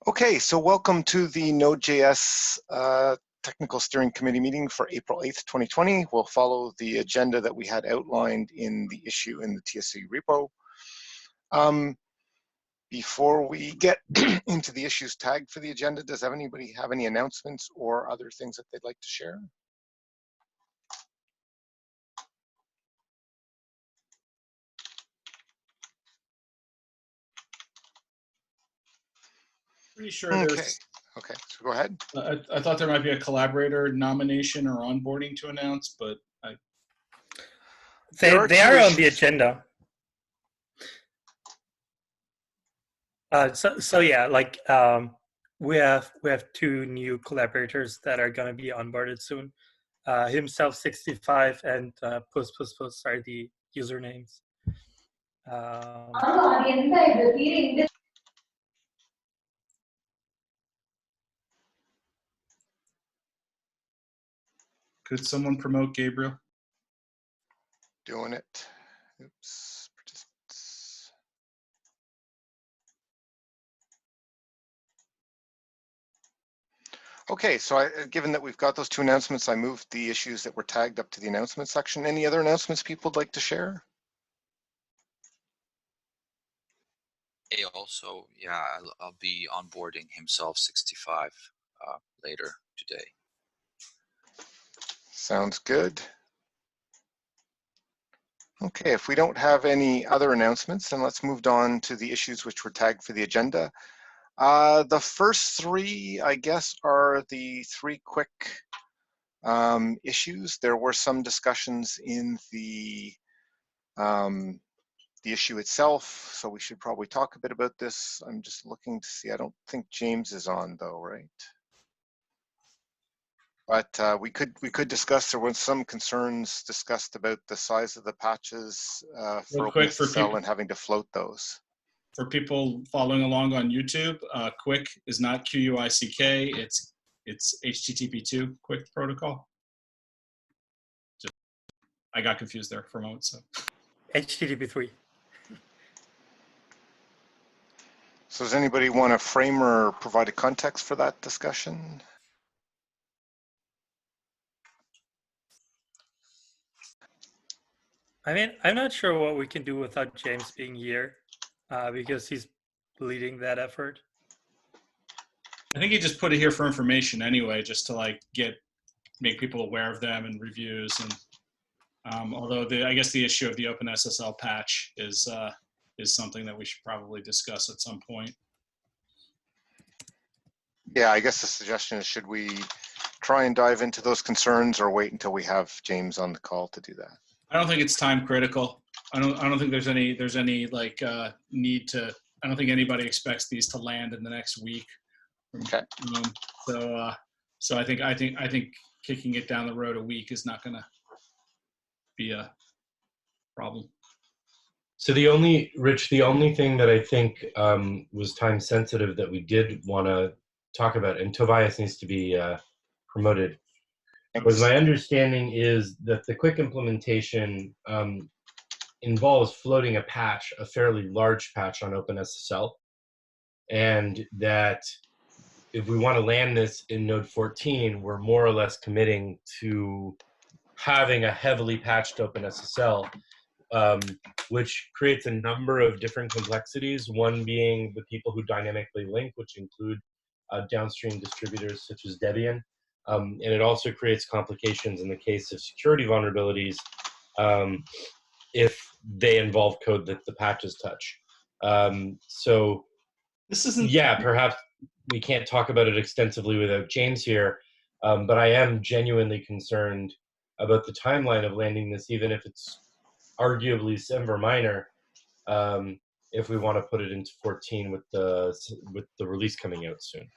Okay, so welcome to the Node.js Technical Steering Committee meeting for April 8th, 2020. We'll follow the agenda that we had outlined in the issue in the TSC repo. Before we get into the issues tagged for the agenda, does anybody have any announcements or other things that they'd like to share? Pretty sure Okay, there's. okay, so go ahead. I thought there might be a collaborator nomination or onboarding to announce, but they are on the agenda. So yeah, like we have two new collaborators that are going to be onboarded soon. Himself 65 and post are the usernames. Could someone promote Gabriel? Doing it. Oops. Participants. Okay, so given that we've got those two announcements, I moved the issues that were tagged up to the announcement section. Any other announcements people would like to share? Hey, also, yeah, I'll be onboarding himself 65 later today. Sounds good. Okay, if we don't have any other announcements, then let's move on to the issues which were tagged for the agenda. The first three, I guess, are the three quick issues. There were some discussions in the issue itself, so we should probably talk a bit about this. I'm just looking to see. I don't think James is on though, right? But we could discuss. There were some concerns discussed about the size of the patches for OpenSSL and having to float those. For people following along on YouTube, Quick is not QUICK. It's HTTP2 Quick protocol. I got confused there for a moment. So HTTP3. So does anybody want to frame or provide a context for that discussion? I mean, I'm not sure what we can do without James being here because he's leading that effort. I think he just put it here for information anyway, just to like make people aware of them and reviews. And although I guess the issue of the OpenSSL patch is something that we should probably discuss at some point. Yeah, I guess the suggestion is, should we try and dive into those concerns or wait until we have James on the call to do that? I don't think it's time critical. I don't think there's any like need to. I don't think anybody expects these to land in the next week. Okay. So I think kicking it down the road a week is not going to be a problem. So the only thing that I think was time sensitive that we did want to talk about, and Tobias needs to be promoted, was my understanding is that the quick implementation involves floating a patch, a fairly large patch on OpenSSL, and that if we want to land this in Node 14, we're more or less committing to having a heavily patched OpenSSL, which creates a number of different complexities, one being the people who dynamically link, which include downstream distributors such as Debian. And it also creates complications in the case of security vulnerabilities if they involve code that the patches touch. So this isn't. Yeah, perhaps we can't talk about it extensively without James here, but I am genuinely concerned about the timeline of landing this, even if it's arguably ever minor, if we want to put it into 14 with the release coming out soon.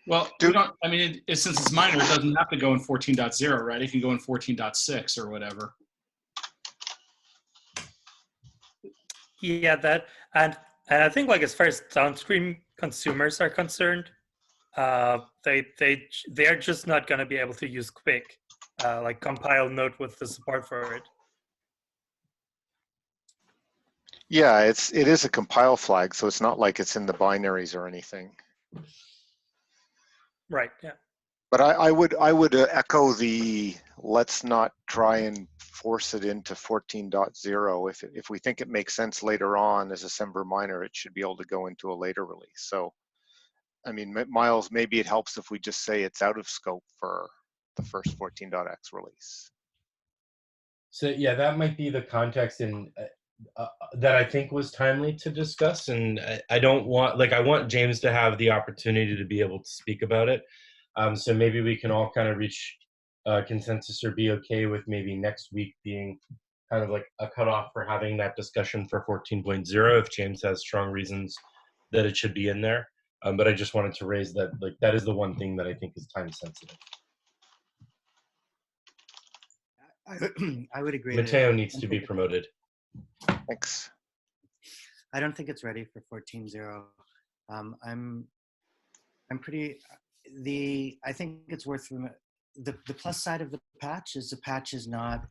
Well, we don't. I mean, since it's minor, it doesn't have to go in 14.0, right? It can go in 14.6 or whatever. Yeah, that and I think like as far as downstream consumers are concerned, they are just not going to be able to use Quick, like compile Node with the support for it. Yeah, it is a compile flag, so it's not like it's in the binaries or anything. Right. Yeah. But I would echo the let's not try and force it into 14.0. If we think it makes sense later on as a Semver minor, it should be able to go into a later release. So, I mean, Miles, maybe it helps if we just say it's out of scope for the first 14.x release. So yeah, that might be the context in that I think was timely to discuss, and I don't want, like, I want James to have the opportunity to be able to speak about it. So maybe we can all kind of reach consensus or be okay with maybe next week being kind of like a cutoff for having that discussion for 14.0 if James has strong reasons that it should be in there. But I just wanted to raise that, like, that is the one thing that I think is time sensitive. I would agree. Mateo needs to be promoted. Thanks. I don't think it's ready for 14.0. I'm pretty, I think it's worth, the plus side of the patch is not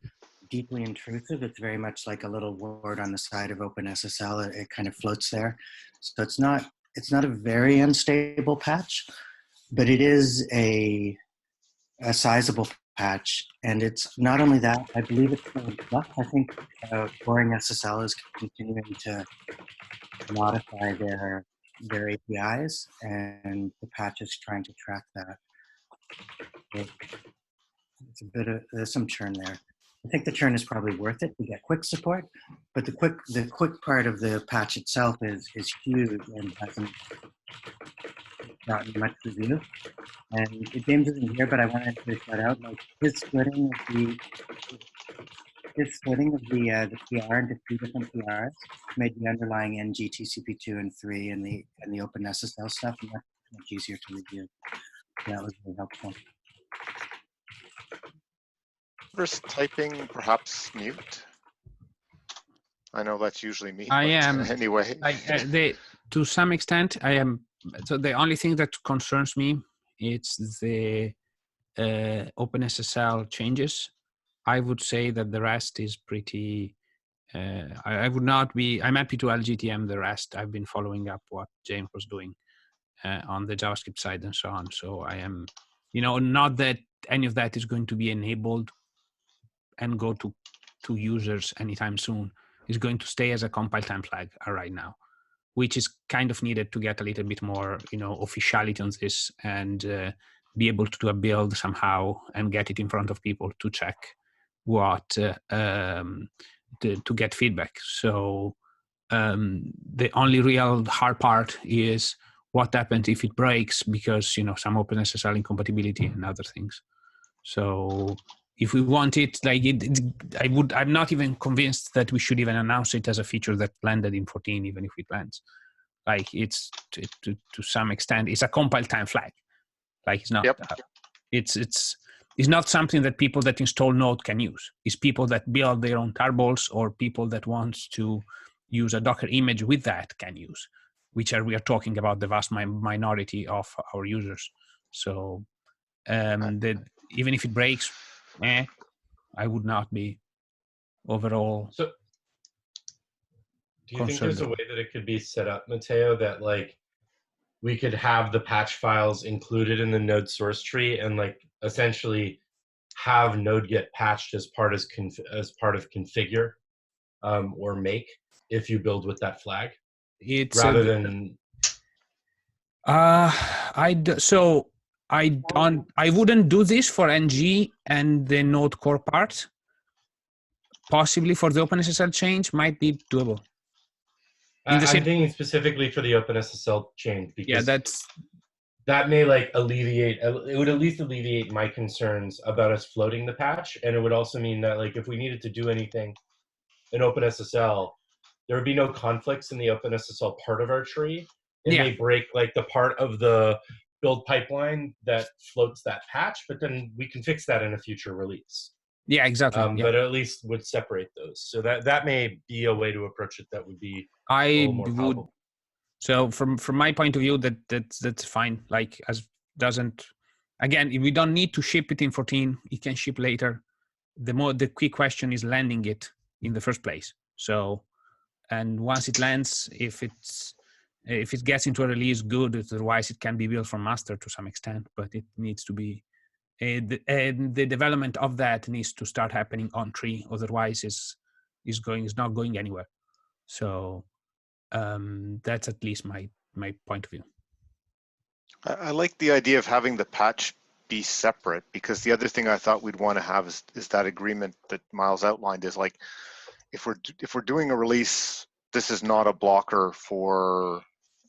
deeply intrusive. It's very much like a little word on the side of OpenSSL. It kind of floats there. So it's not a very unstable patch, but it is a sizable patch. And it's not only that, I believe it's still in flux. I think Boring SSL is continuing to modify their APIs, and the patch is trying to track that. It's a bit of, there's some churn there. I think the churn is probably worth it to get quick support, but the quick part of the patch itself is huge and hasn't gotten much review. And James isn't here, but I wanted to shout out, like, his splitting of the PR into 3 different PRs made the underlying NG TCP2 and 3 and the OpenSSL stuff much easier to review. That was really helpful. First typing, perhaps mute. I know that's usually me. I am anyway. To some extent, I am. So the only thing that concerns me it's the OpenSSL changes. I would say that the rest is pretty. I would not be. I'm happy to LGTM the rest. I've been following up what James was doing on the JavaScript side and so on. So I am, not that any of that is going to be enabled and go to users anytime soon. It's going to stay as a compile time flag right now, which is kind of needed to get a little bit more, officiality on this and be able to do a build somehow and get it in front of people to check what to get feedback. So the only real hard part is what happens if it breaks because some OpenSSL incompatibility and other things. So if we want it, I'm not even convinced that we should even announce it as a feature that landed in 14, even if it lands. Like it's to some extent, it's a compile time flag. Like it's not. Yep. It's not something that people that install Node can use. It's people that build their own tarballs or people that want to use a Docker image with that can use, we are talking about the vast minority of our users. So even if it breaks, I would not be overall. So, do you think there's a way that it could be set up, Mateo, that like we could have the patch files included in the Node source tree and like essentially have Node get patched as part of configure or make if you build with that flag? It's rather than. I wouldn't do this for NG and the Node core part. Possibly for the OpenSSL change might be doable. I'm thinking specifically for the OpenSSL change because that may like alleviate. It would at least alleviate my concerns about us floating the patch, and it would also mean that like if we needed to do anything in OpenSSL, there would be no conflicts in the OpenSSL part of our tree. It may break like the part of the build pipeline that floats that patch, but then we can fix that in a future release. Yeah, exactly. But at least would separate those. So that may be a way to approach it that would be a little more palatable. So from my point of view, that's fine. Like again, if we don't need to ship it in 14, it can ship later. The key question is landing it in the first place. So, and once it lands, if it's if it gets into a release, good. Otherwise, it can be built from master to some extent, but it needs to be, and the development of that needs to start happening on tree. Otherwise, is not going anywhere. So that's at least my point of view. I like the idea of having the patch be separate, because the other thing I thought we'd want to have is that agreement that Miles outlined, is like, if we're doing a release, this is not a blocker for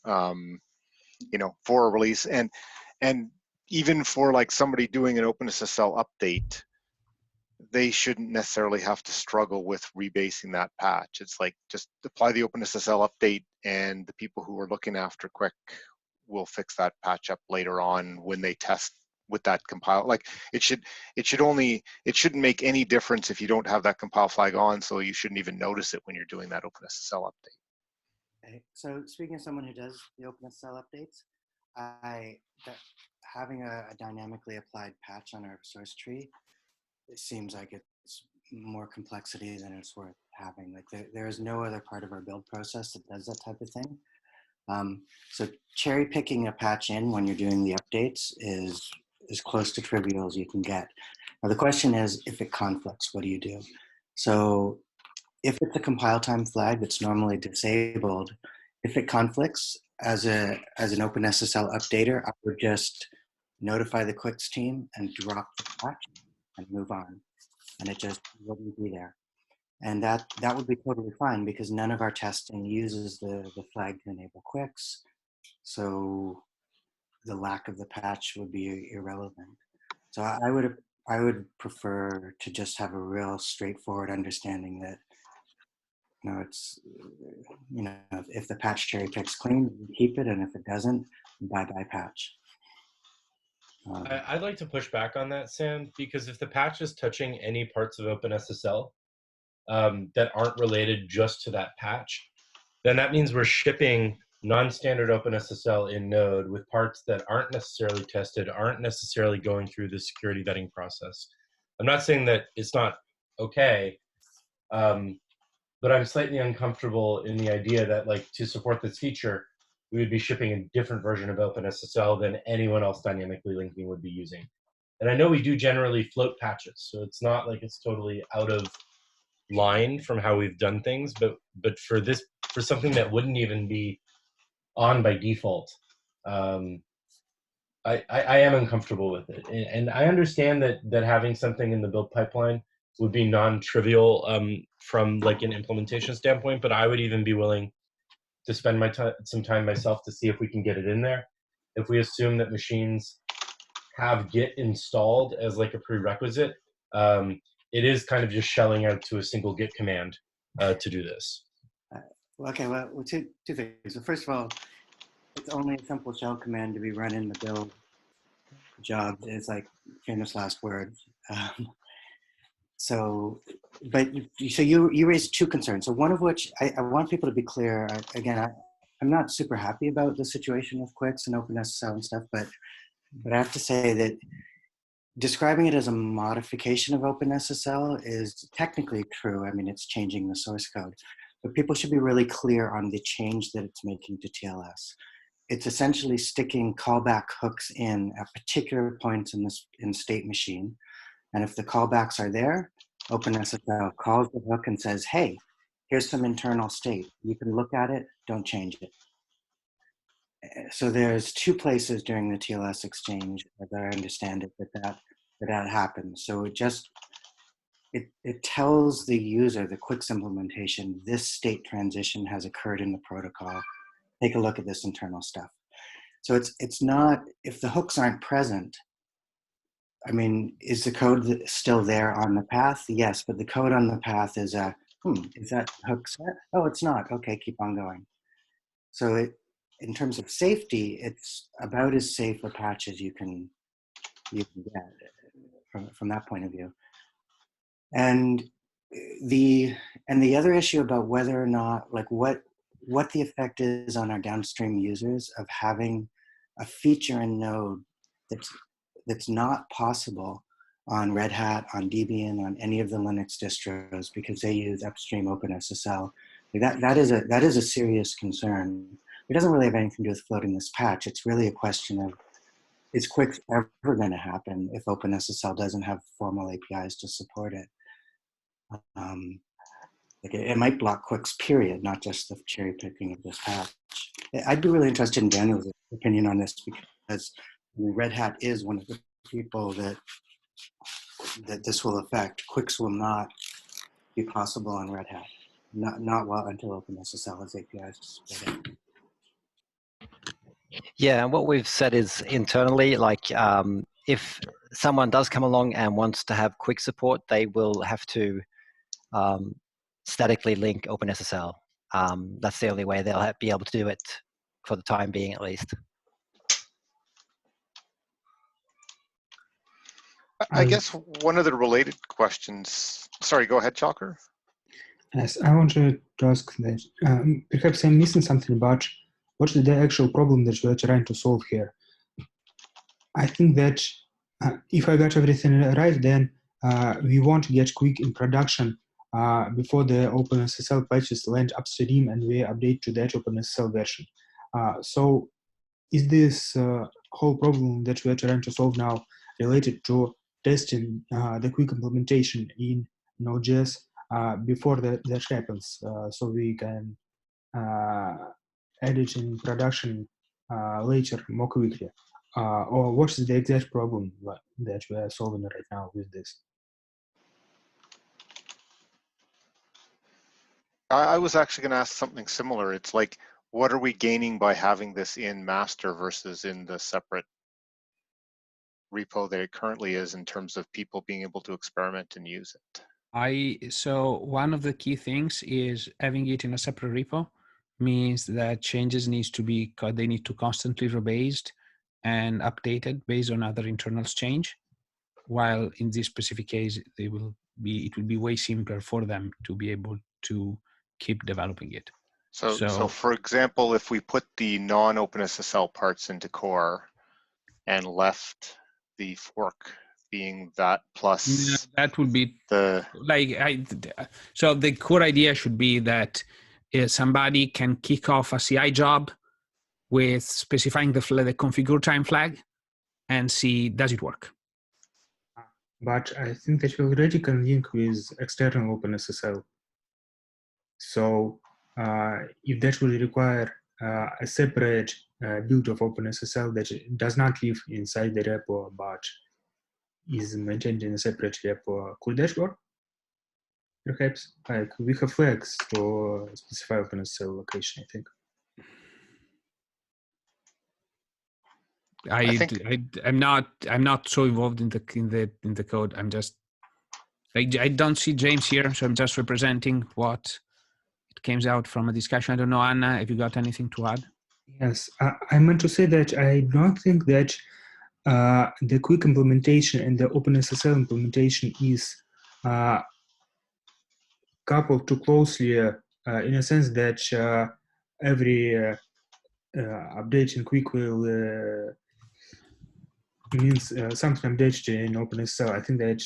for a release, and even for like somebody doing an OpenSSL update, they shouldn't necessarily have to struggle with rebasing that patch. It's like, just apply the OpenSSL update, and the people who are looking after Quick will fix that patch up later on when they test with that compile. Like, it shouldn't make any difference if you don't have that compile flag on, so you shouldn't even notice it when you're doing that OpenSSL update. Okay. So speaking of someone who does the OpenSSL updates, having a dynamically applied patch on our source tree, it seems like it's more complexity than it's worth having. Like, there is no other part of our build process that does that type of thing. So cherry picking a patch in when you're doing the updates is as close to trivial as you can get. Now the question is, if it conflicts, what do you do? So if it's a compile time flag that's normally disabled, if it conflicts, as an OpenSSL updater, I would just notify the Quicks team and drop the patch and move on, and it just wouldn't be there. And that would be totally fine, because none of our testing uses the flag to enable Quicks, so the lack of the patch would be irrelevant. So I would prefer to just have a real straightforward understanding that, it's, if the patch cherry picks clean, you keep it, and if it doesn't, bye-bye patch. I'd like to push back on that, Sam, because if the patch is touching any parts of OpenSSL that aren't related just to that patch, then that means we're shipping non-standard OpenSSL in Node with parts that aren't necessarily tested, aren't necessarily going through the security vetting process. I'm not saying that it's not okay, but I'm slightly uncomfortable in the idea that, like, to support this feature, we would be shipping a different version of OpenSSL than anyone else dynamically linking would be using. And I know we do generally float patches, so it's not like it's totally out of line from how we've done things, but for something that wouldn't even be on by default, I am uncomfortable with it. And I understand that having something in the build pipeline would be non-trivial from like an implementation standpoint, but I would even be willing to spend some time myself to see if we can get it in there. If we assume that machines have Git installed as like a prerequisite, it is kind of just shelling out to a single Git command to do this. Okay, well, two things. So first of all, it's only a simple shell command to be run in the build job. It's like famous last words. So you raised two concerns. So one of which I want people to be clear. I'm not super happy about the situation with Quicks and OpenSSL and stuff, but I have to say that describing it as a modification of OpenSSL is technically true. I mean, it's changing the source code, but people should be really clear on the change that it's making to TLS. It's essentially sticking callback hooks in at particular points in state machine. And if the callbacks are there, OpenSSL calls the hook and says, hey, here's some internal state. You can look at it, don't change it. So there's two places during the TLS exchange, as I understand it, that happens. So it tells the user, the Quicks implementation, this state transition has occurred in the protocol. Take a look at this internal stuff. So it's not, if the hooks aren't present, I mean, is the code still there on the path? Yes, but the code on the path is is that hook set? Oh, it's not. Okay, keep on going. So in terms of safety, it's about as safe a patch as you can get from that point of view. And the other issue about whether or not, like, what the effect is on our downstream users of having a feature in Node that's not possible on Red Hat, on Debian, on any of the Linux distros, because they use upstream OpenSSL. That is a serious concern. it doesn't really have anything to do with floating this patch. It's really a question of, is Quicks ever going to happen if OpenSSL doesn't have formal APIs to support it? Like it might block Quicks, period, not just the cherry picking of this patch. I'd be really interested in Daniel's opinion on this, because Red Hat is one of the people that this will affect. Quicks will not be possible on Red Hat, not well until OpenSSL has APIs to support it. Yeah, and what we've said is internally, like if someone does come along and wants to have quick support, they will have to statically link OpenSSL. That's the only way they'll be able to do it for the time being, at least. I guess one of the related questions, sorry, go ahead, Chalker. Yes, I wanted to ask that perhaps I'm missing something about what's the actual problem that we're trying to solve here. I think that if I got everything right, then we won't get quick in production before the OpenSSL patches land upstream and we update to that OpenSSL version. So is this whole problem that we're trying to solve now related to testing the quick implementation in Node.js before that happens, so we can add it in production later more quickly? Or what is the exact problem that we are solving right now with this? I was actually going to ask something similar. It's like, what are we gaining by having this in master versus in the separate repo that it currently is, in terms of people being able to experiment and use it? So one of the key things is having it in a separate repo means that changes need to constantly be rebased and updated based on other internals change. While in this specific case, it will be way simpler for them to be able to keep developing it. So for example, if we put the non-OpenSSL parts into core and left the fork being that plus that would be the so the core idea should be that somebody can kick off a CI job with specifying the configure time flag and see, does it work? But I think that we already can link with external OpenSSL. So if that will require a separate build of OpenSSL that does not live inside the repo but is maintained in a separate repo, could that work? Perhaps, like we have flags to specify OpenSSL location, I think. I'm not so involved in the code. I'm just I don't see James here, so I'm just representing what it came out from a discussion. I don't know, Anna, if you got anything to add? Yes, I meant to say that I don't think that the quick implementation and the OpenSSL implementation is coupled too closely in a sense that every update in quick will means something updated in OpenSSL. I think that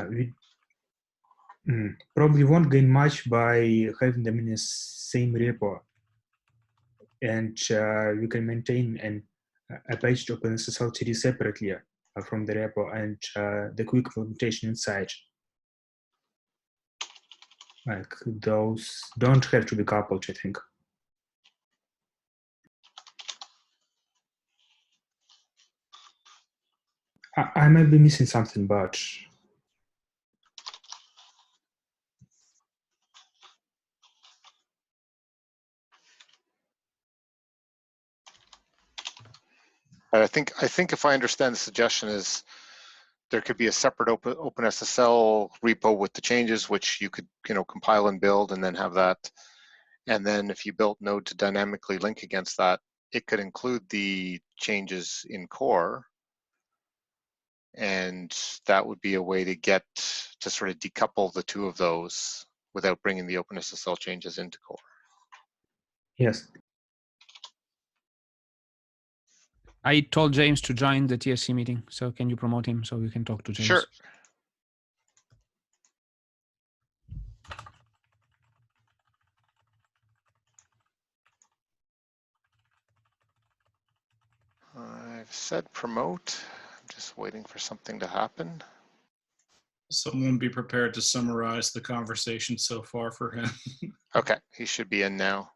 we probably won't gain much by having them in the same repo, and we can maintain a page to OpenSSL TD separately from the repo and the quick implementation inside. Like those don't have to be coupled, I think. I might be missing something, but I think if I understand the suggestion is there could be a separate OpenSSL repo with the changes, which you could compile and build and then have that. And then if you built Node to dynamically link against that, it could include the changes in core. And that would be a way to get to sort of decouple the two of those without bringing the OpenSSL changes into core. yes. I told James to join the TSC meeting, so can you promote him so we can talk to James? Sure. I've said promote. I'm just waiting for something to happen. Someone be prepared to summarize the conversation so far for him. Okay, he should be in now.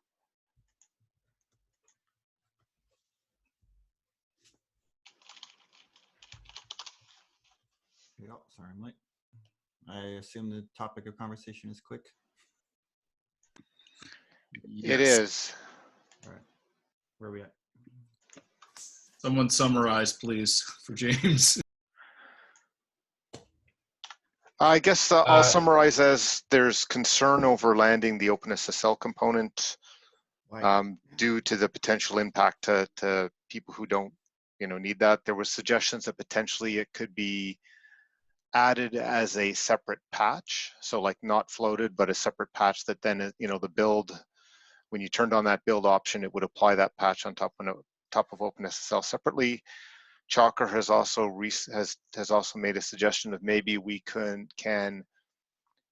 Yeah, sorry, I'm late. I assume the topic of conversation is quick. It is. All right, where are we at? Someone summarize, please, for James. I guess I'll summarize as there's concern over landing the OpenSSL component due to the potential impact to people who don't, need that. There was suggestions that potentially it could be added as a separate patch, so like not floated, but a separate patch that then, the build, when you turned on that build option, it would apply that patch on top of OpenSSL separately. Chalker has also made a suggestion of maybe we can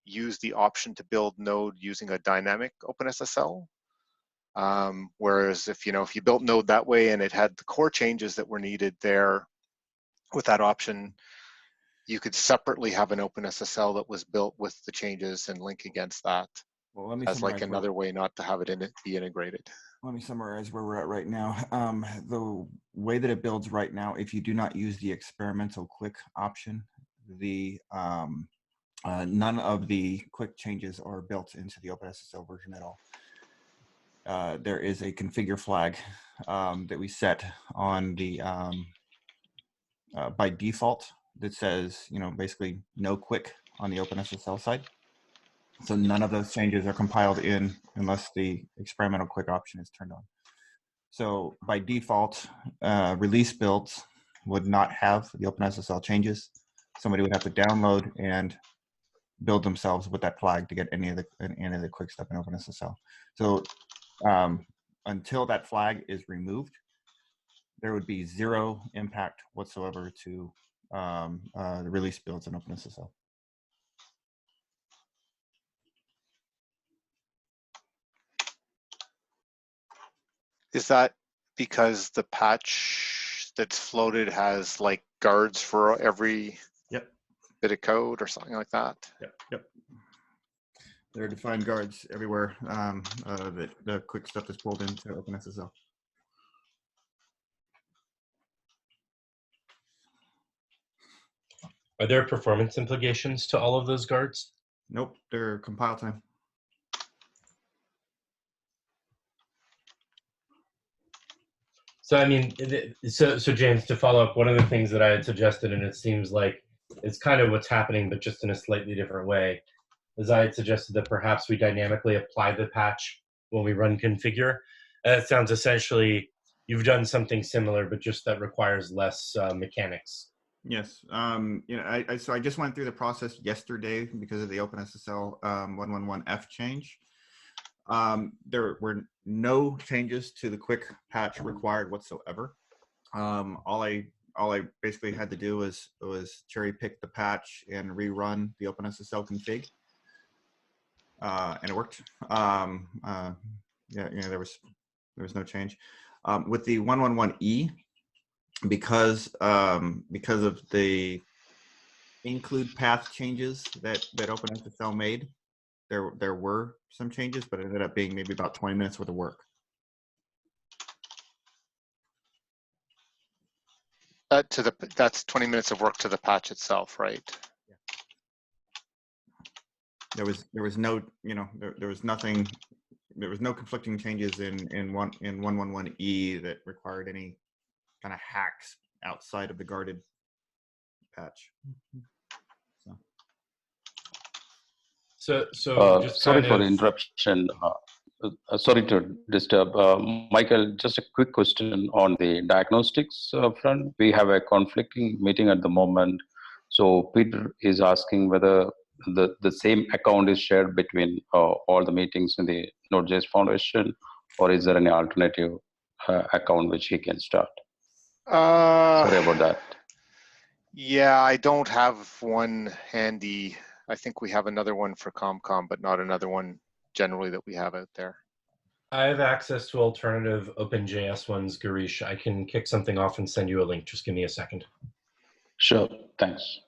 use the option to build Node using a dynamic OpenSSL. Whereas if you built Node that way and it had the core changes that were needed there with that option, you could separately have an OpenSSL that was built with the changes and link against that. Well, let me as like another way not to have it be integrated. Let me summarize where we're at right now. The way that it builds right now, if you do not use the experimental quick option, the none of the quick changes are built into the OpenSSL version at all. There is a configure flag that we set on the by default that says, basically no quick on the OpenSSL side. So none of those changes are compiled in unless the experimental quick option is turned on. So by default, release builds would not have the OpenSSL changes. Somebody would have to download and build themselves with that flag to get any of the quick stuff in OpenSSL. So until that flag is removed, there would be zero impact whatsoever to the release builds in OpenSSL. Is that because the patch that's floated has like guards for every bit of code or something like that? Yep. There are defined guards everywhere that the quick stuff is pulled into OpenSSL. Are there performance implications to all of those guards? Nope, they're compile time. So I mean, so James, to follow up, one of the things that I had suggested, and it seems like it's kind of what's happening, but just in a slightly different way, is I had suggested that perhaps we dynamically apply the patch when we run configure. That sounds essentially, you've done something similar, but just that requires less mechanics. Yes, so I just went through the process yesterday because of the OpenSSL 111F change. There were no changes to the quick patch required whatsoever. All I basically had to do was cherry pick the patch and rerun the OpenSSL config, and it worked. There was no change with the 111E because of the include path changes that OpenSSL made. There were some changes, but it ended up being maybe about 20 minutes worth of work. That's 20 minutes of work to the patch itself, right? Yeah. There was no, there was nothing. There was no conflicting changes in 111E that required any kind of hacks outside of the guarded patch. So just sorry for the interruption. Sorry to disturb. Michael, just a quick question on the diagnostics front. We have a conflicting meeting at the moment. So Peter is asking whether the same account is shared between all the meetings in the Node.js Foundation, or is there any alternative account which he can start? Sorry about that. Yeah, I don't have one handy. I think we have another one for ComCom, but not another one generally that we have out there. I have access to alternative OpenJS ones, Garish. I can kick something off and send you a link. Just give me a second. Sure, thanks.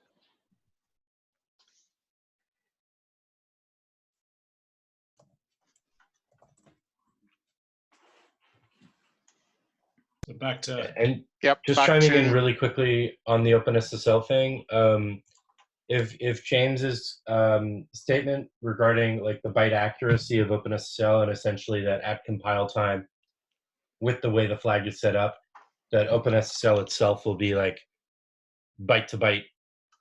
So back to And Yep. just back chiming to, in really quickly on the OpenSSL thing. If James's statement regarding like the byte accuracy of OpenSSL and essentially that at compile time, with the way the flag is set up, that OpenSSL itself will be like byte to byte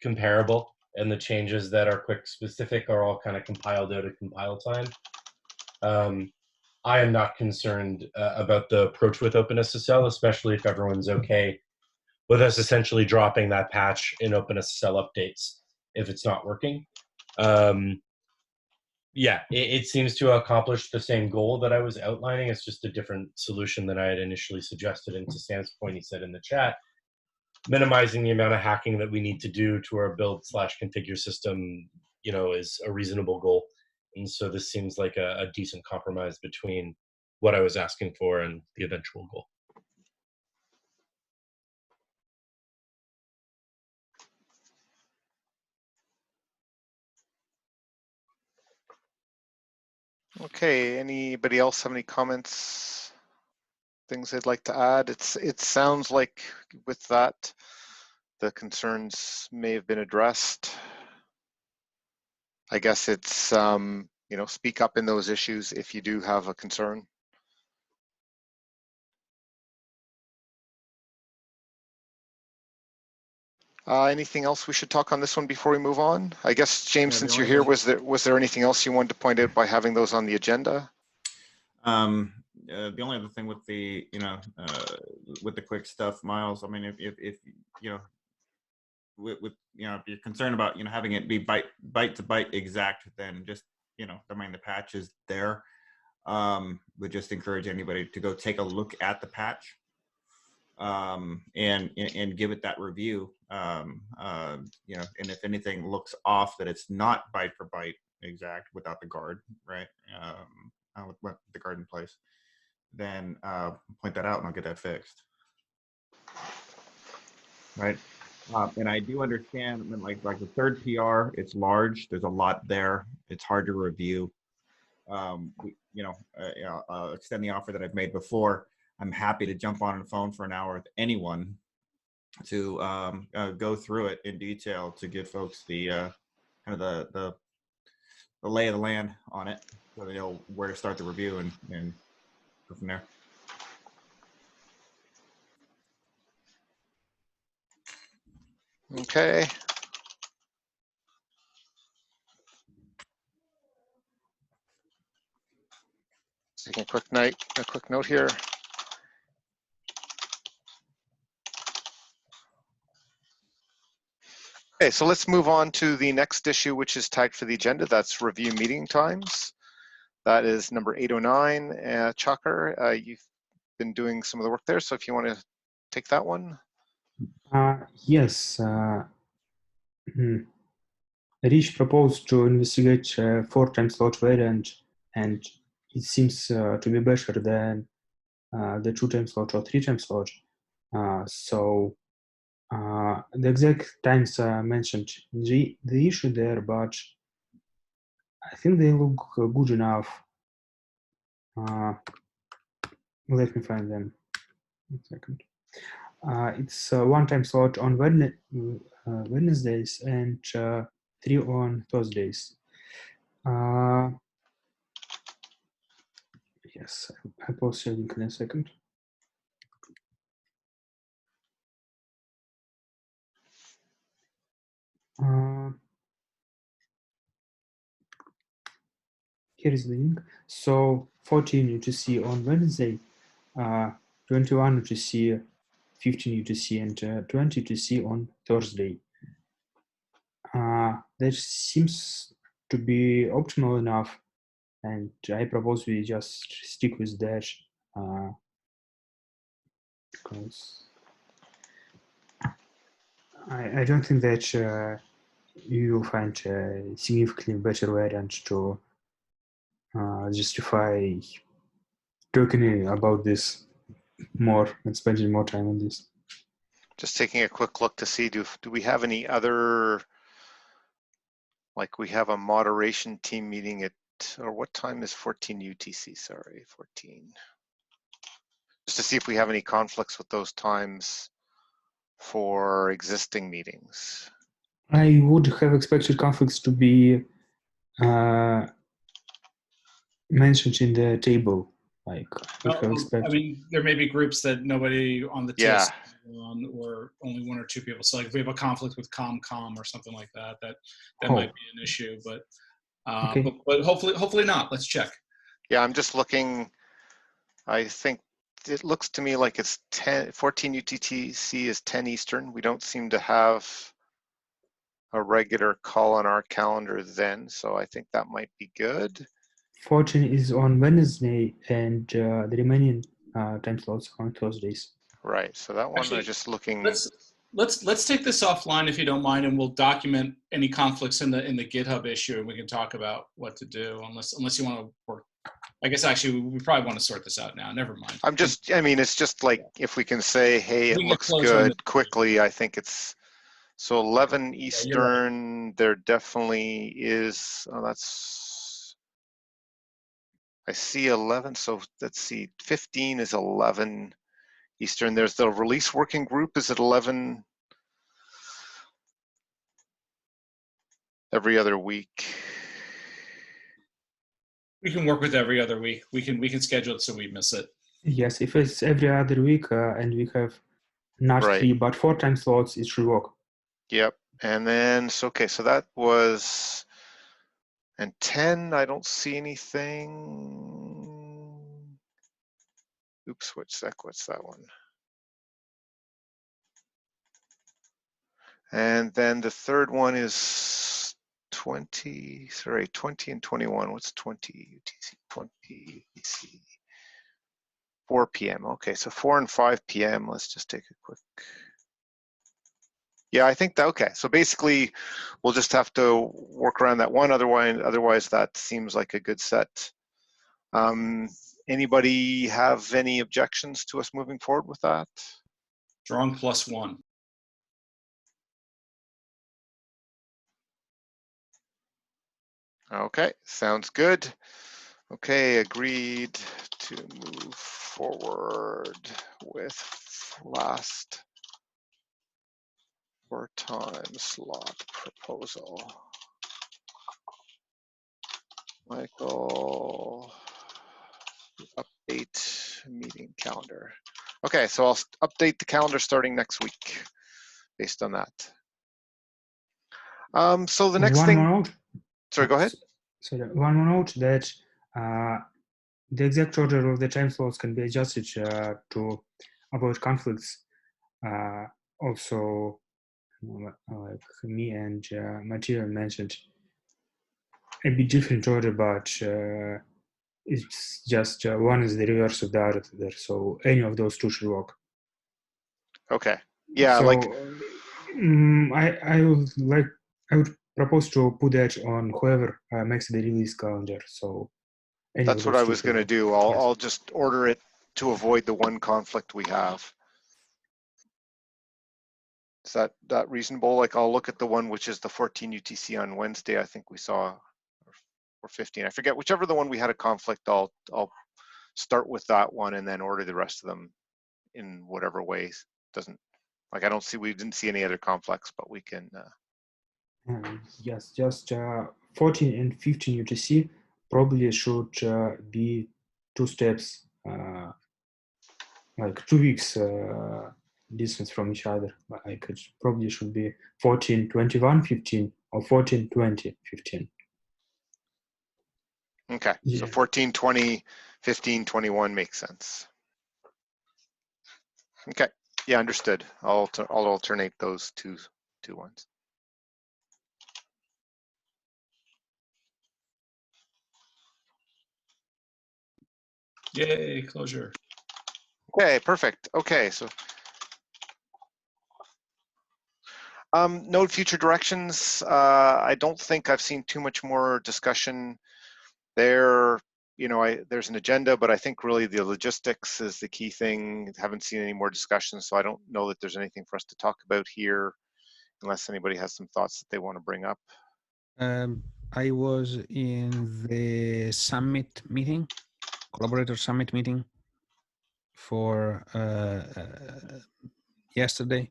comparable, and the changes that are quick specific are all kind of compiled out at compile time. I am not concerned about the approach with OpenSSL, especially if everyone's okay with us essentially dropping that patch in OpenSSL updates if it's not working. Yeah, it seems to accomplish the same goal that I was outlining. It's just a different solution than I had initially suggested. And to Sam's point, he said in the chat, minimizing the amount of hacking that we need to do to our build/configure system, is a reasonable goal. And so this seems like a decent compromise between what I was asking for and the eventual goal. okay, anybody else have any comments, things they'd like to add? It sounds like with that, the concerns may have been addressed. I guess it's, speak up in those issues if you do have a concern. Anything else we should talk on this one before we move on? I guess, James, since you're here, was there anything else you wanted to point out by having those on the agenda? The only other thing with the, with the quick stuff, Miles, I mean, if if you're concerned about, having it be byte to byte exact, then just, I mean, the patch is there. Would just encourage anybody to go take a look at the patch and give it that review. And if anything looks off, that it's not byte for byte exact without the guard, right? With the guard in place, then point that out and I'll get that fixed. Right. And I do understand, I mean, like the third PR, it's large. There's a lot there. It's hard to review. I'll extend the offer that I've made before. I'm happy to jump on the phone for an hour with anyone to go through it in detail to give folks the kind of the lay of the land on it, so they know where to start the review and go from there. Okay. Taking a quick note here. Okay, so let's move on to the next issue, which is tagged for the agenda. That's review meeting times. That is number 809. Chakar, you've been doing some of the work there, so if you want to take that one. Yes. Rich proposed to investigate 4-time slot variant, and it seems to be better than the 2-time slot or 3-time slot. So the exact times are mentioned in the issue there, but I think they look good enough. Let me find them. 1 second. It's 1-time slot on Wednesdays and 3 on Thursdays. Yes, I post a link in a second. Here is the link. So 14 UTC on Wednesday, 21 UTC, 15 UTC, and 20 UTC on Thursday. That seems to be optimal enough, and I propose we just stick with that because I don't think that you will find a significantly better variant to justify talking about this more and spending more time on this. Just taking a quick look to see, do we have any other, like we have a moderation team meeting at, or what time is 14 UTC, sorry, 14. Just to see if we have any conflicts with those times for existing meetings. I would have expected conflicts to be mentioned in the table. Like, we have I expected. mean, there may be groups that nobody on the Yeah. TS on, or only one or two people. So like if we have a conflict with ComCom or something like that, that might be an issue. But Okay. but hopefully not. Let's check. Yeah, I'm just looking. I think it looks to me like it's 14 UTC is 10 Eastern. We don't seem to have a regular call on our calendar then, so I think that might be good. 14 is on Wednesday, and the remaining time slots on Thursdays. Right. So that one, Actually, I'm just looking. Let's take this offline if you don't mind, and we'll document any conflicts in the GitHub issue, and we can talk about what to do. Unless you want to work. I guess actually we probably want to sort this out now. Never mind. I'm just. I mean, it's just like if we can say, hey, it looks close on good quickly. I think it's. So 11 Eastern, right. there definitely is. Oh, that's. I see 11. So let's see. 15 is 11 Eastern. There's the release working group is at 11 every other week. We can work with every other week. We can schedule it so we miss it. Yes, if it's every other week and we have not Right. 3 but 4 time slots, it should work. Yep. And then, so, okay, so that was, and 10, I don't see anything. Oops, what's that one? And then the third one is 20 and 21. What's 20 UTC? 20 UTC. 4 p.m. Okay, so 4 and 5 p.m. Let's just take a quick. Yeah, I think that, okay. So basically, we'll just have to work around that one. Otherwise, that seems like a good set. Anybody have any objections to us moving forward with that? Strong +1. Okay, sounds good. Okay, agreed to move forward with last for time slot proposal. Michael, update meeting calendar. Okay, so I'll update the calendar starting next week based on that. So the next thing. One more note. Sorry, go ahead. Sorry, one more note that the exact order of the time slots can be adjusted to avoid conflicts. Also, like me and Matthias mentioned, a bit different order, but it's just one is the reverse of the other there. So any of those two should work. Okay. Yeah, so, like I would propose to put that on whoever makes the release calendar. So that's what I was going to do. I'll just order it to avoid the one conflict we have. Is that reasonable? Like I'll look at the one which is the 14 UTC on Wednesday. I think we saw, or 15. I forget, whichever the one we had a conflict. I'll start with that one and then order the rest of them in whatever ways. Doesn't like we didn't see any other conflicts, but we can. Yes, just 14 and 15 UTC probably should be 2 steps, like 2 weeks distance from each other. Like it probably should be 14, 21, 15 or 14, 20, 15. Okay, yeah. So 14, 20, 15, 21 makes sense. Okay, yeah, understood. I'll alternate those two ones. Yay, closure. Okay, perfect. Okay, so Node future directions. I don't think I've seen too much more discussion there. you know, there's an agenda, but I think really the logistics is the key thing. Haven't seen any more discussions, so I don't know that there's anything for us to talk about here, unless anybody has some thoughts that they want to bring up. I was in the summit meeting, collaborator summit meeting for yesterday.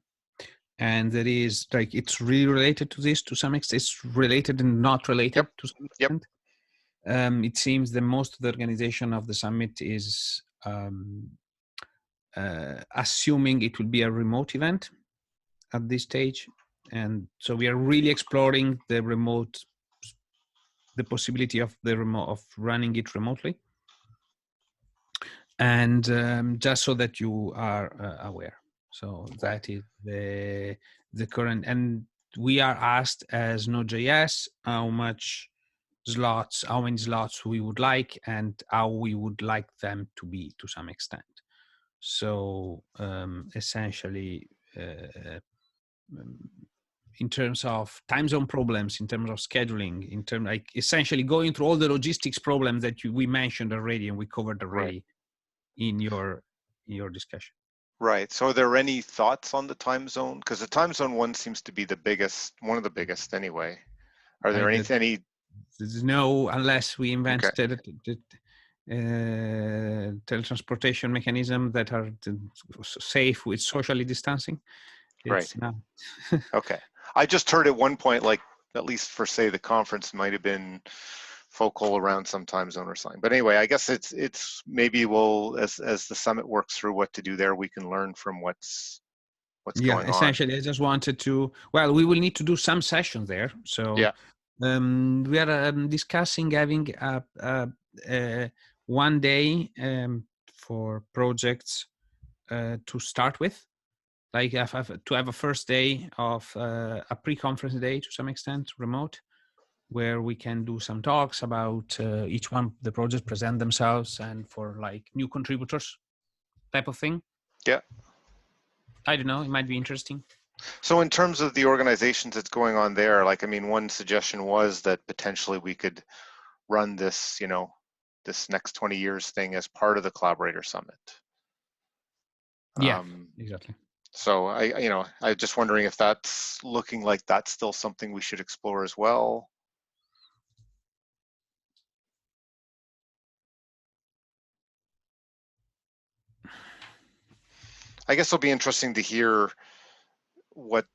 And there is like, it's really related to this to some extent. It's related and not related to some extent. It seems that most of the organization of the summit is assuming it will be a remote event at this stage. And so we are really exploring the possibility of running it remotely. And just so that you are aware. So that is the current, and we are asked as Node.js how many slots we would like and how we would like them to be to some extent. So essentially, in terms of time zone problems, in terms of scheduling, in terms like essentially going through all the logistics problems that we mentioned already and we covered already in your discussion. Right. So are there any thoughts on the time zone? Because the time zone one seems to be the biggest, one of the biggest anyway. Are there any? There's no, unless we invent teletransportation mechanism that are safe with socially distancing. It's not. Okay. I just heard at one point, like at least for say the conference might have been focal around some time zone or something. But anyway, I guess it's maybe we'll as the summit works through what to do there, we can learn from what's going on. Essentially, I just wanted to. Well, we will need to do some sessions there. So we are discussing having one day for projects to start with. Like to have a first day of a pre-conference day to some extent, remote, where we can do some talks about each one of the projects, present themselves, and for like new contributors type of thing. Yeah. I don't know, it might be interesting. So in terms of the organizations that's going on there, like, I mean, one suggestion was that potentially we could run this, you know, this next 20 years thing as part of the Collaborator Summit. Yeah, exactly. So I'm just wondering if that's looking like that's still something we should explore as well. I guess it'll be interesting to hear what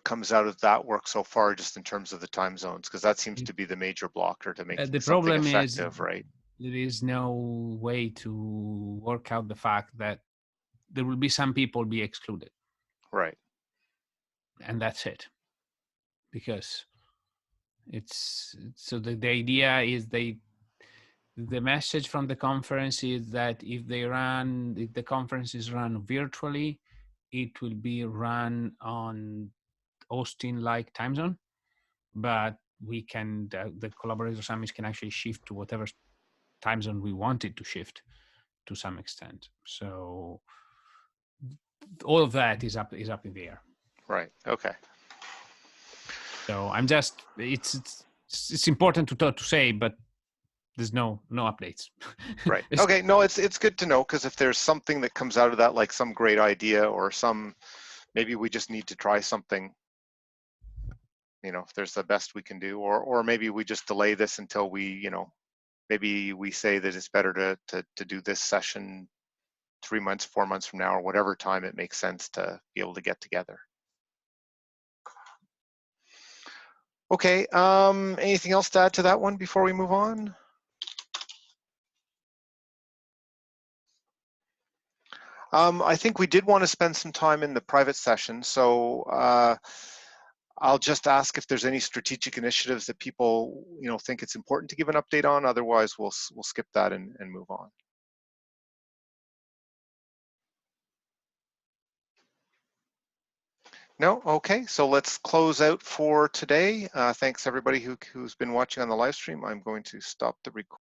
comes out of that work so far, just in terms of the time zones, because that seems to be the major blocker to make the something problem effective, is, right? There is no way to work out the fact that there will be some people be excluded. Right. And that's it. Because it's so the idea is the message from the conference is that if the conference is run virtually, it will be run on Austin-like time zone, but we can, the collaborator summits can actually shift to whatever time zone we want it to shift to some extent. So all of that is up in the air. Right. Okay. So I'm just, it's important to say, but there's no updates. Right. Okay. No, it's good to know, because if there's something that comes out of that, like some great idea or maybe we just need to try something, you know, if there's the best we can do, or maybe we just delay this until we, you know, maybe we say that it's better to do this session 3 months, 4 months from now, or whatever time it makes sense to be able to get together. Okay. Anything else to add to that one before we move on? I think we did want to spend some time in the private session, so I'll just ask if there's any strategic initiatives that people, you know, think it's important to give an update on. Otherwise, we'll skip that and move on. No? Okay, so let's close out for today. Thanks everybody who's been watching on the live stream. I'm going to stop the recording.